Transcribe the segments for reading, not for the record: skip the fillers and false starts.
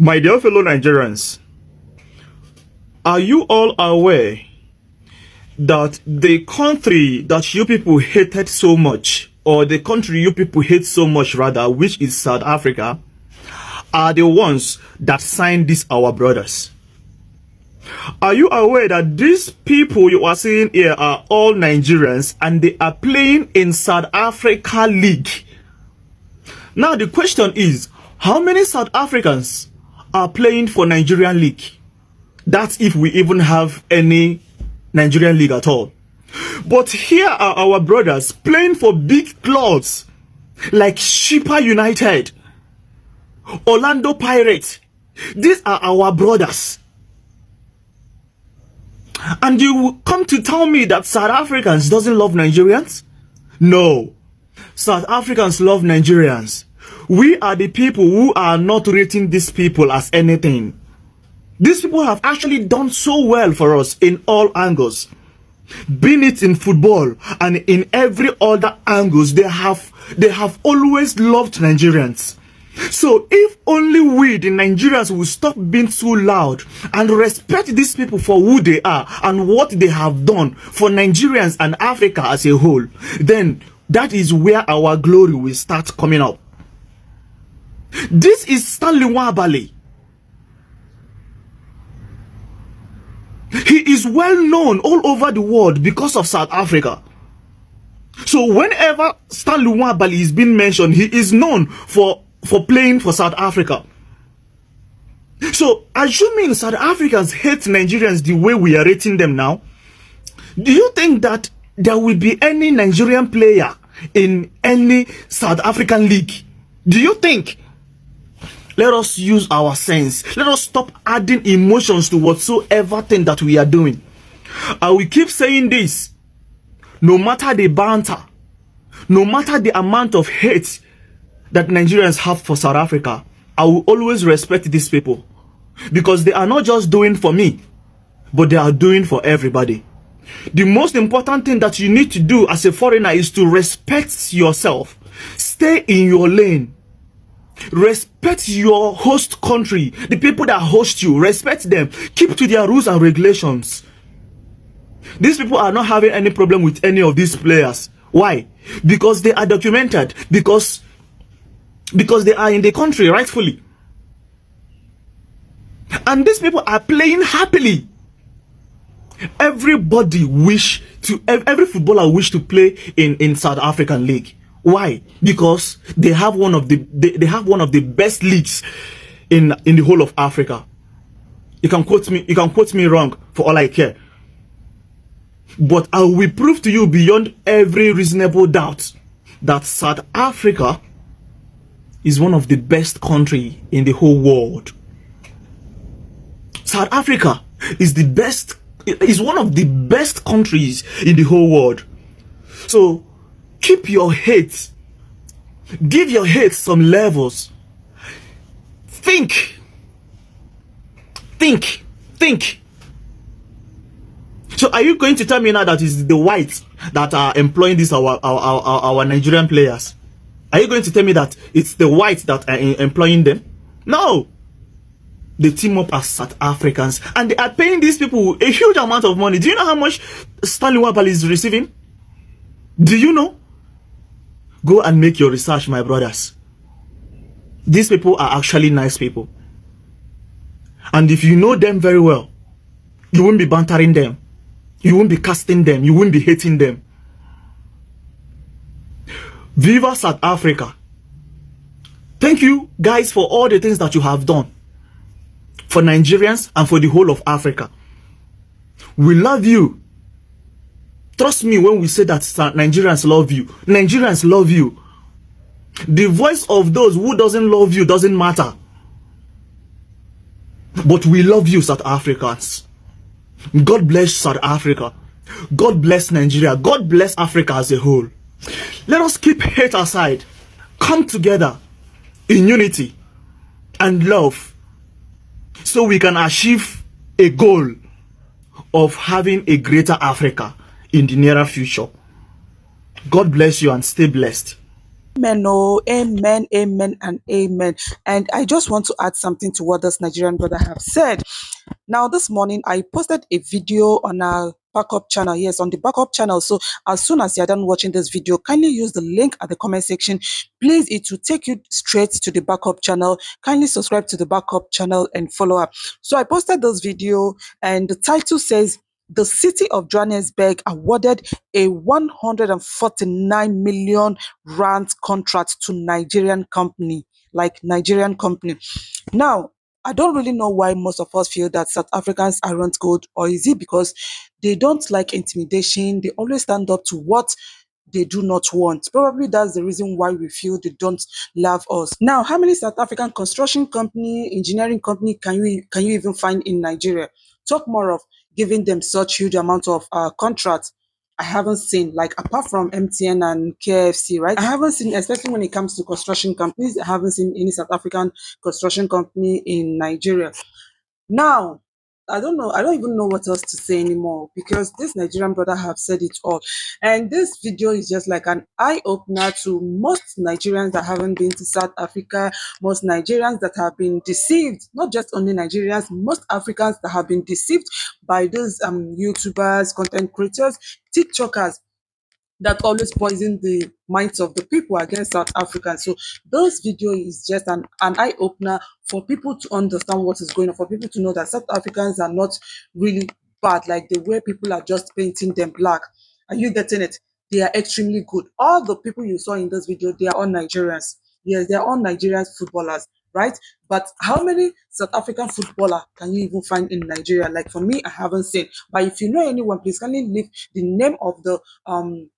My dear fellow Nigerians, are you all aware that the country that you people hated so much, or the country you people hate so much rather, which is South Africa, are the ones that signed this our brothers? Are you aware that these people you are seeing here are all Nigerians and they are playing in South Africa League? Now the question is, how many South Africans are playing for Nigerian League? That's if we even have any Nigerian League at all. But here are our brothers playing for big clubs like Shippa United, Orlando Pirates. These are our brothers. And you will come to tell me that South Africans doesn't love Nigerians? No. South Africans love Nigerians. We are the people who are not rating these people as anything. These people have actually done so well for us in all angles. Being it in football and in every other angles, they have always loved Nigerians. So if only we, the Nigerians, will stop being too loud and respect these people for who they are and what they have done for Nigerians and Africa as a whole, then that is where our glory will start coming up. This is Stanley Nwabali. He is well known all over the world because of South Africa. So whenever Stanley Nwabali is being mentioned, he is known for playing for South Africa. So assuming South Africans hate Nigerians the way we are rating them now, do you think that there will be any Nigerian player in any South African league? Do you think? Let us use our sense. Let us stop adding emotions to whatsoever thing that we are doing. I will keep saying this. No matter the banter, no matter the amount of hate that Nigerians have for South Africa, I will always respect these people. Because they are not just doing for me, but they are doing for everybody. The most important thing that you need to do as a foreigner is to respect yourself. Stay in your lane. Respect your host country, the people that host you. Respect them. Keep to their rules and regulations. These people are not having any problem with any of these players. Why? Because they are documented. Because they are in the country rightfully. And these people are playing happily. Every footballer wish to play in South African League. Why? Because they have one of the best leagues in the whole of Africa. You can quote me wrong for all I care. But I will prove to you beyond every reasonable doubt that South Africa is one of the best country in the whole world. South Africa is one of the best countries in the whole world. So keep your hate. Give your hate some levels. Think. So are you going to tell me now that it's the whites that are employing these our Nigerian players? Are you going to tell me that it's the whites that are employing them? No. They team up as South Africans and they are paying these people a huge amount of money. Do you know how much Stanley Nwabali is receiving? Do you know? Go and make your research, my brothers. These people are actually nice people. And if you know them very well, you won't be bantering them. You won't be casting them. You won't be hating them. Viva South Africa. Thank you guys for all the things that you have done for Nigerians and for the whole of Africa. We love you. Trust me when we say that Nigerians love you. Nigerians love you. The voice of those who doesn't love you doesn't matter. But we love you, South Africans. God bless South Africa. God bless Nigeria. God bless Africa as a whole. Let us keep hate aside. Come together in unity and love so we can achieve a goal of having a greater Africa in the nearer future. God bless you and stay blessed. Amen, oh, amen, amen, and amen. And I just want to add something to what this Nigerian brother have said. Now, this morning I posted a video on our backup channel. Yes, on the backup channel. So as soon as you're done watching this video, kindly use the link at the comment section. Please, it will take you straight to the backup channel. Kindly subscribe to the backup channel and follow up. So I posted this video, and the title says, the city of Johannesburg awarded a 149 million rand contract to Nigerian company, like Nigerian company. Now, I don't really know why most of us feel that South Africans aren't good, or is it because they don't like intimidation? They always stand up to what they do not want. Probably that's the reason why we feel they don't love us. Now, how many South African construction company, engineering company can you even find in Nigeria? Talk more of giving them such huge amount of contracts. I haven't seen, like, apart from MTN and KFC, right? I haven't seen, especially when it comes to construction companies, I haven't seen any South African construction company in Nigeria. Now, I don't know. I don't even know what else to say anymore, because this Nigerian brother have said it all. And this video is just like an eye opener to most Nigerians that haven't been to South Africa, most Nigerians that have been deceived, not just only Nigerians, most Africans that have been deceived by those YouTubers, content creators, TikTokers that always poison the minds of the people against South Africans. So this video is just an eye opener for people to understand what is going on, for people to know that South Africans are not really bad, like the way people are just painting them black. Are you getting it? They are extremely good. All the people you saw in this video, they are all Nigerians. Yes, they are all Nigerian footballers, right? But how many South African footballer can you even find in Nigeria? Like, for me, I haven't seen. But if you know anyone, please kindly leave the name of the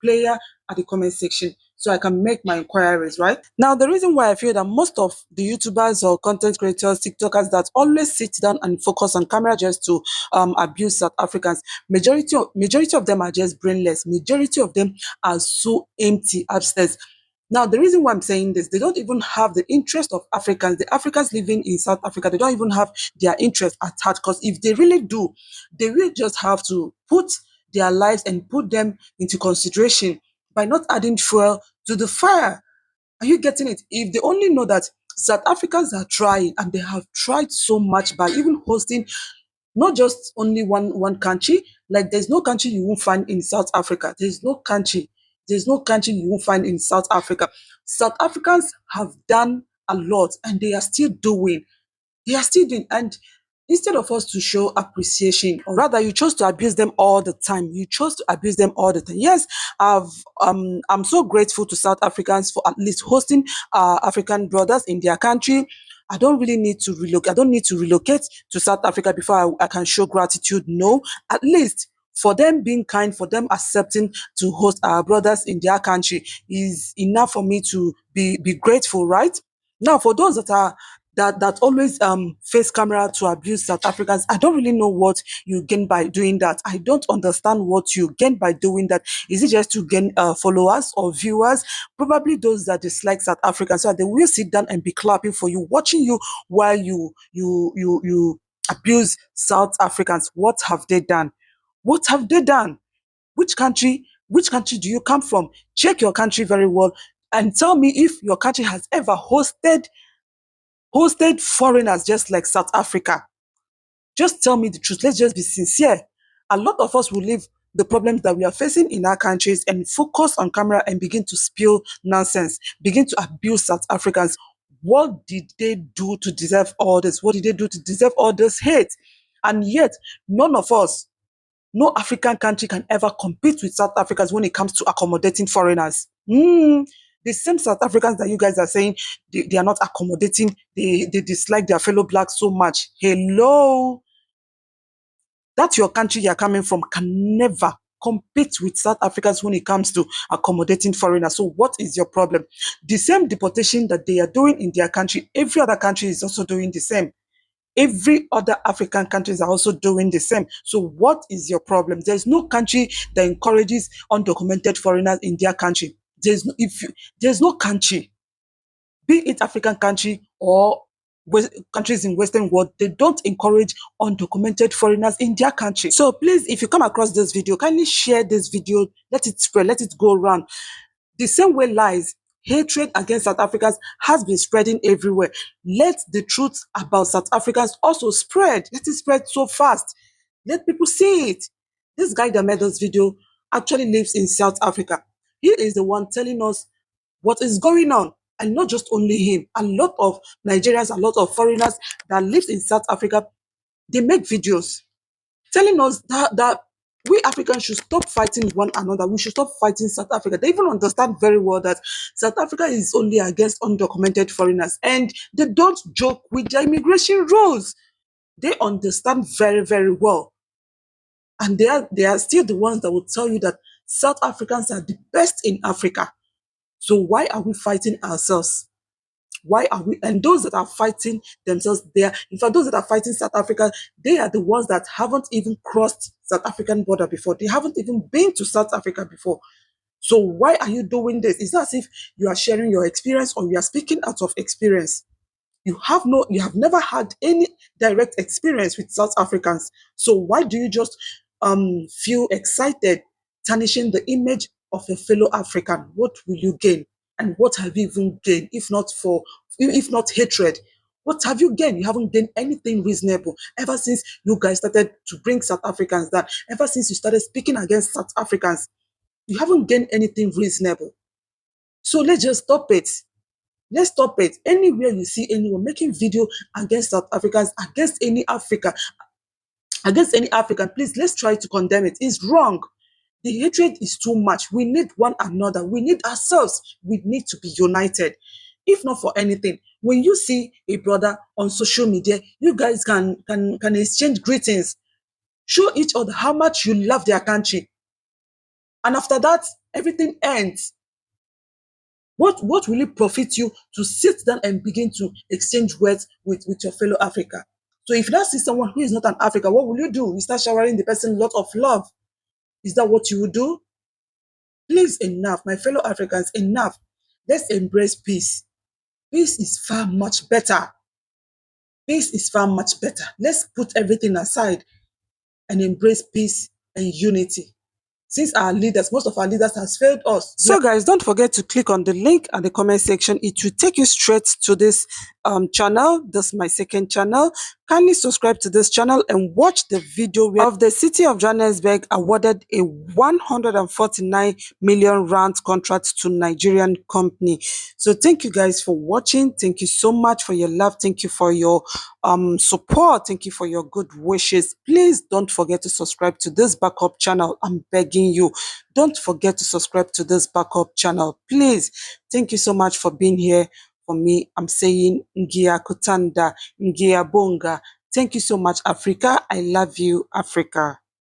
player at the comment section so I can make my inquiries, right? Now, the reason why I feel that most of the YouTubers or content creators, TikTokers that always sit down and focus on camera just to abuse South Africans, majority of them are just brainless. Majority of them are so empty upstairs. Now, the reason why I'm saying this, they don't even have the interest of Africans. The Africans living in South Africa, they don't even have their interest at heart. Because if they really do, they will just have to put their lives and put them into consideration by not adding fuel to the fire. Are you getting it? If they only know that South Africans are trying, and they have tried so much by even hosting not just only one country. Like, there's no country you won't find in South Africa. There's no country you won't find in South Africa. South Africans have done a lot, and they are still doing. They are still doing. And instead of us to show appreciation, or rather, you chose to abuse them all the time. You chose to abuse them all the time. Yes, I've I'm so grateful to South Africans for at least hosting African brothers in their country. I don't really need to relocate. I don't need to relocate to South Africa before I can show gratitude. No, at least for them being kind, for them accepting to host our brothers in their country is enough for me to be grateful, right? Now, for those that always face camera to abuse South Africans, I don't really know what you gain by doing that. I don't understand what you gain by doing that. Is it just to gain followers or viewers? Probably those that dislike South Africans, so they will sit down and be clapping for you, watching you while you abuse South Africans. What have they done? What have they done? Which country do you come from? Check your country very well and tell me if your country has ever hosted foreigners just like South Africa. Just tell me the truth. Let's just be sincere. A lot of us will leave the problems that we are facing in our countries and focus on camera and begin to spill nonsense, begin to abuse South Africans. What did they do to deserve all this? What did they do to deserve all this hate? And yet, none of us, no African country can ever compete with South Africans when it comes to accommodating foreigners. The same South Africans that you guys are saying they are not accommodating, they dislike their fellow blacks so much. Hello, that your country you're coming from can never compete with South Africans when it comes to accommodating foreigners. So what is your problem? The same deportation that they are doing in their country, every other country is also doing the same. Every other African countries are also doing the same. So what is your problem? There's no country that encourages undocumented foreigners in their country. There's no country, be it African country or countries in Western world, they don't encourage undocumented foreigners in their country. So please, if you come across this video, kindly share this video, let it spread, let it go around. The same way lies, hatred against South Africans has been spreading everywhere. Let the truth about South Africans also spread. Let it spread so fast. Let people see it. This guy that made this video actually lives in South Africa. He is the one telling us what is going on. And not just only him, a lot of Nigerians, a lot of foreigners that live in South Africa, they make videos telling us that we Africans should stop fighting one another. We should stop fighting South Africa. They even understand very well that South Africa is only against undocumented foreigners, and they don't joke with their immigration rules. They understand very, very well. And they are still the ones that will tell you that South Africans are the best in Africa. So why are we fighting ourselves? Why are we? And those that are fighting themselves, there, in fact, those that are fighting South Africa, they are the ones that haven't even crossed South African border before. They haven't even been to South Africa before. So why are you doing this? It's not as if you are sharing your experience or you are speaking out of experience. You have never had any direct experience with South Africans. So why do you just feel excited tarnishing the image of a fellow African? What will you gain? And what have you even gained if not hatred? What have you gained? You haven't gained anything reasonable ever since you guys started to bring South Africans down. Ever since you started speaking against South Africans, you haven't gained anything reasonable. So let's just stop it. Let's stop it. Anywhere you see anyone making video against South Africans, against any African, please let's try to condemn it. It's wrong. The hatred is too much. We need one another. We need ourselves. We need to be united. If not for anything, when you see a brother on social media, you guys can exchange greetings, show each other how much you love their country, and after that, everything ends. What will it profit you to sit down and begin to exchange words with your fellow Africa? So if you now see someone who is not an African, what will you do? You start showering the person a lot of love. Is that what you would do? Please, enough, my fellow Africans, enough. Let's embrace peace. Peace is far much better. Peace is far much better. Let's put everything aside and embrace peace and unity. Since our leaders, most of our leaders has failed us. So guys, don't forget to click on the link at the comment section. It will take you straight to this channel. This is my second channel. Kindly subscribe to this channel and watch the video of the city of Johannesburg awarded a 149 million rand contract to Nigerian company. So thank you guys for watching. Thank you so much for your love. Thank you for your support. Thank you for your good wishes. Please don't forget to subscribe to this backup channel. I'm begging you. Don't forget to subscribe to this backup channel. Please. Thank you so much for being here. For me, I'm saying Ngia Kutanda, Ngia Bonga. Thank you so much, Africa. I love you, Africa.